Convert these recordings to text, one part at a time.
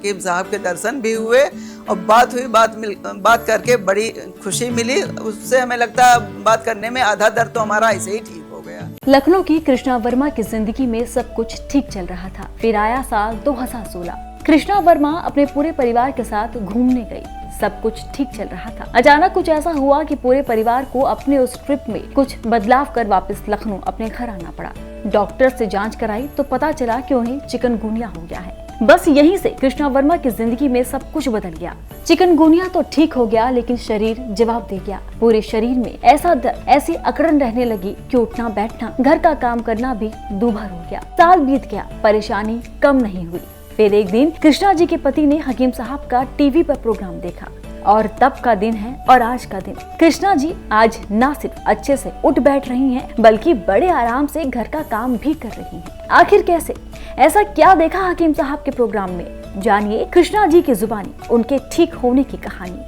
हकीम साहब के दर्शन भी हुए और बात हुई, बात करके बड़ी खुशी मिली। उससे हमें लगता है बात करने में आधा दर्द तो हमारा ऐसे ही ठीक हो गया। लखनऊ की कृष्णा वर्मा की जिंदगी में सब कुछ ठीक चल रहा था। फिर आया साल 2016। कृष्णा वर्मा अपने पूरे परिवार के साथ घूमने गई। सब कुछ ठीक चल रहा था। अचानक कुछ ऐसा हुआ कि पूरे परिवार को अपने उस ट्रिप में कुछ बदलाव कर वापस लखनऊ अपने घर आना पड़ा। डॉक्टर से जांच कराई तो पता चला कि उन्हें चिकनगुनिया हो गया है। बस यहीं से कृष्णा वर्मा की जिंदगी में सब कुछ बदल गया। चिकनगुनिया तो ठीक हो गया, लेकिन शरीर जवाब दे गया। पूरे शरीर में ऐसा दर्द, ऐसी अकड़न रहने लगी कि उठना बैठना, घर का काम करना भी दूभर हो गया। साल बीत गया, परेशानी कम नहीं हुई। फिर एक दिन कृष्णा जी के पति ने हकीम साहब का टीवी पर प्रोग्राम देखा और तब का दिन है और आज का दिन। कृष्णा जी आज न सिर्फ अच्छे से उठ बैठ रही हैं, बल्कि बड़े आराम से घर का काम भी कर रही हैं। आखिर कैसे? ऐसा क्या देखा हकीम साहब के प्रोग्राम में? जानिए कृष्णा जी की जुबानी उनके ठीक होने की कहानी।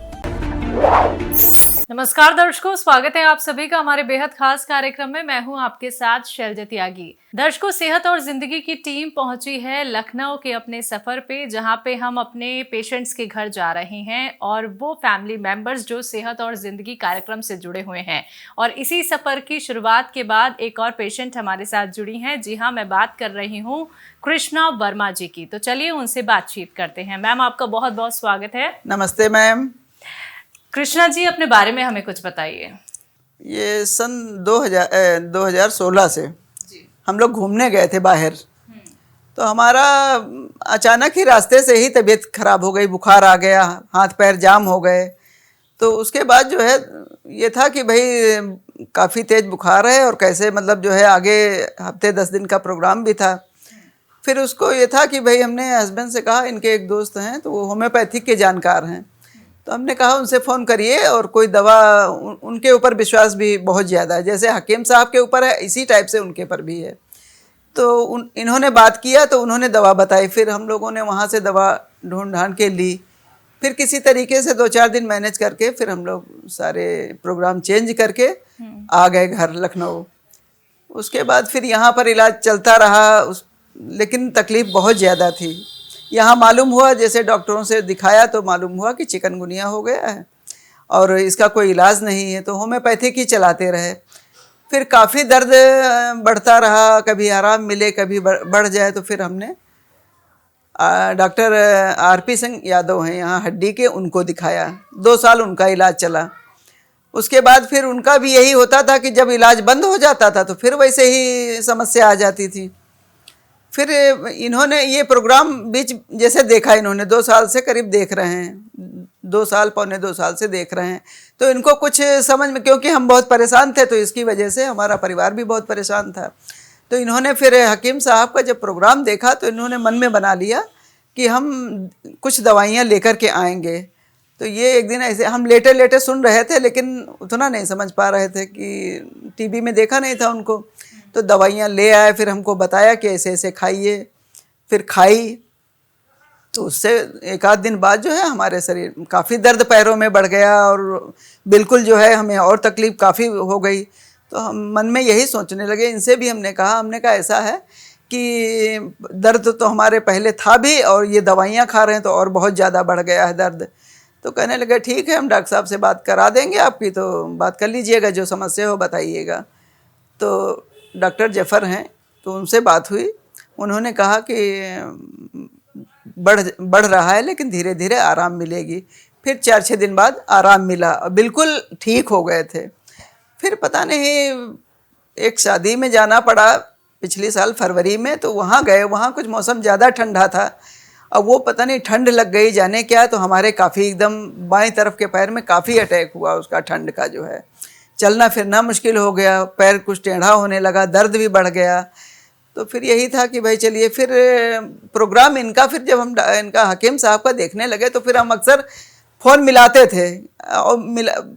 नमस्कार दर्शकों, स्वागत है आप सभी का हमारे बेहद खास कार्यक्रम में। मैं हूं आपके साथ शैलजा त्यागी। दर्शकों, सेहत और जिंदगी की टीम पहुंची है लखनऊ के अपने सफर पे, जहां पे हम अपने पेशेंट्स के घर जा रहे हैं और वो फैमिली मेंबर्स जो सेहत और जिंदगी कार्यक्रम से जुड़े हुए हैं। और इसी सफर की शुरुआत के बाद एक और पेशेंट हमारे साथ जुड़ी हैं। जी हाँ, मैं बात कर रही हूँ कृष्णा वर्मा जी की। तो चलिए उनसे बातचीत करते हैं। मैम, आपका बहुत बहुत स्वागत है। नमस्ते मैम। कृष्णा जी, अपने बारे में हमें कुछ बताइए। ये सन 2016 से हम लोग घूमने गए थे बाहर। तो हमारा अचानक ही रास्ते से ही तबीयत खराब हो गई, बुखार आ गया, हाथ पैर जाम हो गए। तो उसके बाद जो है ये था कि भाई काफ़ी तेज बुखार है और कैसे मतलब जो है आगे हफ्ते 10 दिन का प्रोग्राम भी था। फिर उसको ये था कि भाई हमने हस्बैंड से कहा, इनके एक दोस्त हैं तो वो होम्योपैथिक के जानकार हैं, तो हमने कहा उनसे फ़ोन करिए और कोई दवा। उनके ऊपर विश्वास भी बहुत ज़्यादा है, जैसे हकीम साहब के ऊपर है इसी टाइप से उनके ऊपर भी है। तो इन्होंने बात किया तो उन्होंने दवा बताई। फिर हम लोगों ने वहाँ से दवा ढूंढ ढांढ के ली। फिर किसी तरीके से 2-4 दिन मैनेज करके फिर हम लोग सारे प्रोग्राम चेंज करके आ गए घर लखनऊ। उसके बाद फिर यहाँ पर इलाज चलता रहा, लेकिन तकलीफ़ बहुत ज़्यादा थी। यहाँ मालूम हुआ, जैसे डॉक्टरों से दिखाया तो मालूम हुआ कि चिकनगुनिया हो गया है और इसका कोई इलाज नहीं है। तो होम्योपैथिक ही चलाते रहे। फिर काफ़ी दर्द बढ़ता रहा, कभी आराम मिले कभी बढ़ जाए। तो फिर हमने डॉक्टर आरपी सिंह यादव हैं यहाँ हड्डी के, उनको दिखाया। 2 साल उनका इलाज चला। उसके बाद फिर उनका भी यही होता था कि जब इलाज बंद हो जाता था तो फिर वैसे ही समस्या आ जाती थी। फिर इन्होंने ये प्रोग्राम बीच जैसे देखा, इन्होंने 2 साल से करीब देख रहे हैं, 2 साल पौने 2 साल से देख रहे हैं। तो इनको कुछ समझ में, क्योंकि हम बहुत परेशान थे तो इसकी वजह से हमारा परिवार भी बहुत परेशान था। तो इन्होंने फिर हकीम साहब का जब प्रोग्राम देखा तो इन्होंने मन में बना लिया कि हम कुछ दवाइयाँ लेकर के आएंगे। तो ये एक दिन ऐसे हम लेटे लेटे सुन रहे थे, लेकिन उतना नहीं समझ पा रहे थे कि टीवी में देखा नहीं था उनको। तो दवाइयाँ ले आए, फिर हमको बताया कि ऐसे ऐसे खाइए। फिर खाई तो उससे 1 आध दिन बाद जो है हमारे शरीर काफ़ी दर्द पैरों में बढ़ गया और बिल्कुल जो है हमें और तकलीफ़ काफ़ी हो गई। तो हम मन में यही सोचने लगे, इनसे भी हमने कहा ऐसा है कि दर्द तो हमारे पहले था भी और ये दवाइयाँ खा रहे हैं तो और बहुत ज़्यादा बढ़ गया है दर्द। तो कहने लगे ठीक है, हम डॉक्टर साहब से बात करा देंगे आपकी, तो बात कर लीजिएगा, जो समस्या हो बताइएगा। तो डॉक्टर जफ़र हैं, तो उनसे बात हुई। उन्होंने कहा कि बढ़ रहा है लेकिन धीरे धीरे आराम मिलेगी। फिर 4-6 दिन बाद आराम मिला और बिल्कुल ठीक हो गए थे। फिर पता नहीं एक शादी में जाना पड़ा पिछले साल फरवरी में, तो वहाँ गए। वहाँ कुछ मौसम ज़्यादा ठंडा था। अब वो पता नहीं ठंड लग गई जाने क्या, तो हमारे काफ़ी एकदम बाईं तरफ के पैर में काफ़ी अटैक हुआ उसका, ठंड का जो है चलना फिरना मुश्किल हो गया, पैर कुछ टेढ़ा होने लगा, दर्द भी बढ़ गया। तो फिर यही था कि भाई चलिए, फिर प्रोग्राम इनका फिर जब हम इनका हकीम साहब का देखने लगे तो फिर हम अक्सर फ़ोन मिलाते थे। और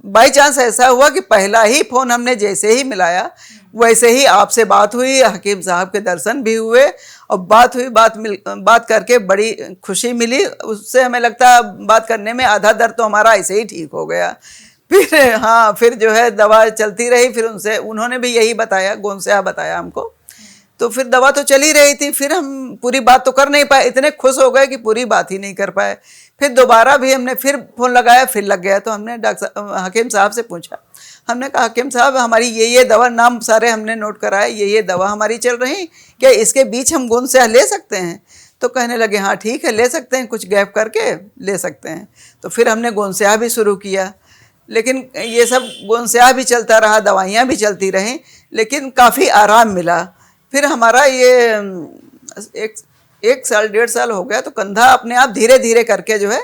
बाई चांस ऐसा हुआ कि पहला ही फ़ोन हमने जैसे ही मिलाया वैसे ही आपसे बात हुई, हकीम साहब के दर्शन भी हुए और बात हुई, बात करके बड़ी खुशी मिली। उससे हमें लगता बात करने में आधा दर्द तो हमारा ऐसे ही ठीक हो गया। फिर फिर जो है दवा चलती रही। फिर उन्होंने भी यही बताया, गोंसिया बताया हमको। तो तो फिर दवा तो चल ही रही थी, फिर हम पूरी बात तो कर नहीं पाए, इतने खुश हो गए कि पूरी बात ही नहीं कर पाए। फिर दोबारा भी हमने फिर फ़ोन लगाया, फिर लग गया। तो हमने डॉक्टर हकीम साहब से पूछा, हमने कहा हकीम साहब हमारी ये दवा, नाम सारे हमने नोट कराए, ये दवा हमारी चल रही, क्या इसके बीच हम गोंद स्याह ले सकते हैं? तो कहने लगे हाँ ठीक है, ले सकते हैं, कुछ गैप करके ले सकते हैं। तो फिर हमने गोंद स्याह भी शुरू किया, लेकिन ये सब गोंद स्याह भी चलता रहा, दवाइयाँ भी चलती रहीं, लेकिन काफ़ी आराम मिला। फिर हमारा ये एक साल 1.5 साल हो गया, तो कंधा अपने आप धीरे धीरे करके जो है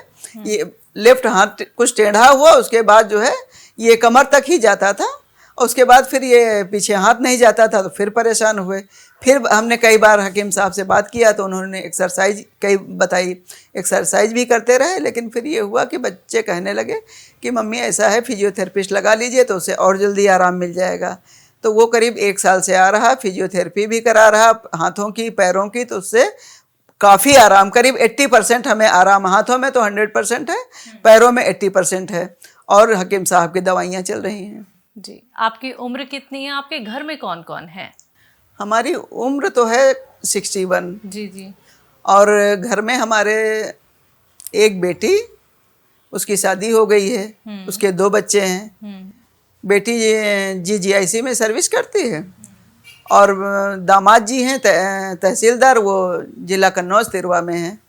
ये लेफ्ट हाथ कुछ टेढ़ा हुआ, उसके बाद जो है ये कमर तक ही जाता था, और उसके बाद फिर ये पीछे हाथ नहीं जाता था। तो फिर परेशान हुए। फिर हमने कई बार हकीम साहब से बात किया, तो उन्होंने एक्सरसाइज कई बताई, एक्सरसाइज भी करते रहे। लेकिन फिर ये हुआ कि बच्चे कहने लगे कि मम्मी ऐसा है, फिजियोथेरेपिस्ट लगा लीजिए तो उससे और जल्दी आराम मिल जाएगा। तो वो करीब 1 साल से आ रहा, फिजियोथेरेपी भी करा रहा हाथों की पैरों की, तो उससे काफ़ी आराम, करीब 80% हमें आराम। हाथों में तो 100% है, पैरों में 80% है, और हकीम साहब की दवाइयाँ चल रही हैं। जी, आपकी उम्र कितनी है? आपके घर में कौन कौन है? हमारी उम्र तो है 61। जी जी। और घर में हमारे एक बेटी, उसकी शादी हो गई है, उसके 2 बच्चे हैं। बेटी GGIC में सर्विस करती है, और दामाद जी हैं तहसीलदार, वो जिला कन्नौज तिरवा में हैं।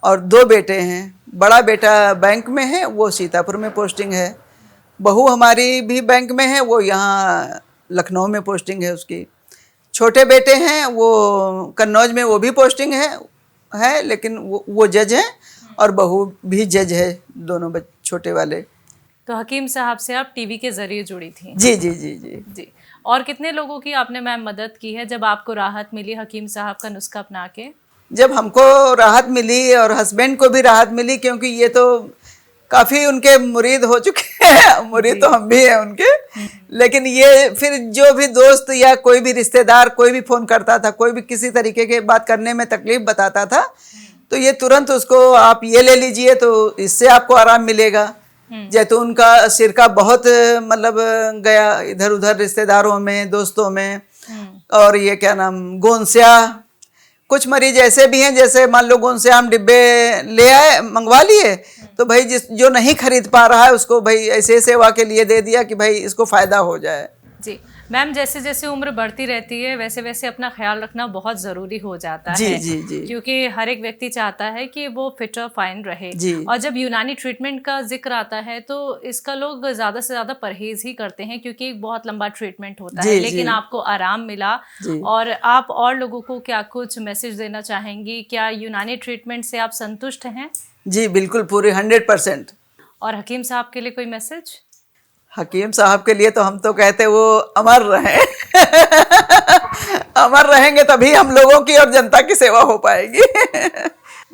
और 2 बेटे हैं, बड़ा बेटा बैंक में है, वो सीतापुर में पोस्टिंग है। बहू हमारी भी बैंक में है, वो यहाँ लखनऊ में पोस्टिंग है उसकी। छोटे बेटे हैं वो कन्नौज में, वो भी पोस्टिंग है, लेकिन वो जज हैं, और बहू भी जज है, दोनों छोटे वाले। तो हकीम साहब से आप टीवी के जरिए जुड़ी थी? जी जी जी जी जी। और कितने लोगों की आपने मैम मदद की है जब आपको राहत मिली हकीम साहब का नुस्खा अपना के? जब हमको राहत मिली और हस्बैंड को भी राहत मिली, क्योंकि ये तो काफ़ी उनके मुरीद हो चुके हैं, मुरीद तो हम भी हैं उनके। लेकिन ये फिर जो भी दोस्त या कोई भी रिश्तेदार, कोई भी फ़ोन करता था, कोई भी किसी तरीके के बात करने में तकलीफ बताता था, तो ये तुरंत उसको आप ये ले लीजिए तो इससे आपको आराम मिलेगा। जैतून का सिरका बहुत मतलब गया इधर उधर रिश्तेदारों में, दोस्तों में। और ये क्या नाम, गोंद स्याह, कुछ मरीज ऐसे भी हैं, जैसे मान लो गोंद स्याह हम डिब्बे ले आए, मंगवा लिए, तो भाई जो नहीं खरीद पा रहा है उसको भाई ऐसे सेवा के लिए दे दिया कि भाई इसको फ़ायदा हो जाए। जी मैम, जैसे जैसे उम्र बढ़ती रहती है वैसे वैसे अपना ख्याल रखना बहुत ज़रूरी हो जाता जी, है। जी, जी। क्योंकि हर एक व्यक्ति चाहता है कि वो फिट और फाइन रहे। जी। और जब यूनानी ट्रीटमेंट का जिक्र आता है तो इसका लोग ज़्यादा से ज़्यादा परहेज ही करते हैं, क्योंकि एक बहुत लंबा ट्रीटमेंट होता है। लेकिन आपको आराम मिला, और आप और लोगों को क्या कुछ मैसेज देना चाहेंगी? क्या यूनानी ट्रीटमेंट से आप संतुष्ट हैं? जी बिल्कुल, पूरे 100%। और हकीम साहब के लिए कोई मैसेज? हकीम साहब के लिए तो हम तो कहते वो अमर रहें अमर रहेंगे तभी हम लोगों की और जनता की सेवा हो पाएगी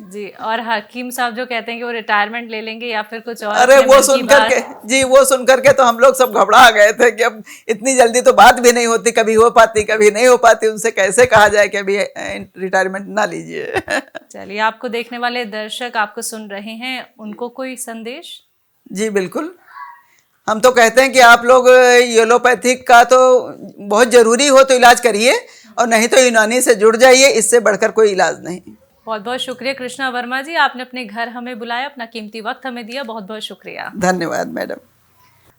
जी। और हकीम साहब जो कहते हैं कि वो रिटायरमेंट ले लेंगे या फिर कुछ और? अरे वो सुन करके जी, वो सुन करके तो हम लोग सब घबरा गए थे कि अब इतनी जल्दी तो बात भी नहीं होती, कभी हो पाती कभी नहीं हो पाती, उनसे कैसे कहा जाए कि अभी रिटायरमेंट ना लीजिए चलिए, आपको देखने वाले दर्शक आपको सुन रहे हैं, उनको कोई संदेश? जी बिल्कुल, हम तो कहते हैं कि आप लोग एलोपैथिक का तो बहुत ज़रूरी हो तो इलाज करिए, और नहीं तो यूनानी से जुड़ जाइए, इससे बढ़कर कोई इलाज नहीं। बहुत बहुत शुक्रिया कृष्णा वर्मा जी, आपने अपने घर हमें बुलाया, अपना कीमती वक्त हमें दिया, बहुत बहुत शुक्रिया। धन्यवाद मैडम।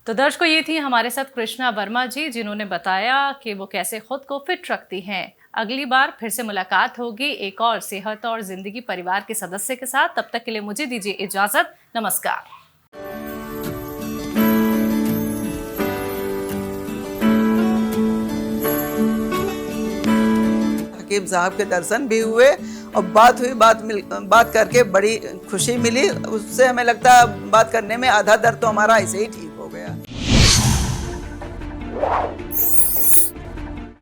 तो दर्शकों, ये थी हमारे साथ कृष्णा वर्मा जी, जिन्होंने बताया कि वो कैसे खुद को फिट रखती हैं। अगली बार फिर से मुलाकात होगी एक और सेहत और जिंदगी परिवार के सदस्य के साथ। तब तक के लिए मुझे दीजिए इजाजत। नमस्कार। हकीम साहब के दर्शन भी हुए और बात हुई, बात करके बड़ी खुशी मिली। उससे हमें लगता है बात करने में आधा दर्द तो हमारा ऐसे ही ठीक हो गया।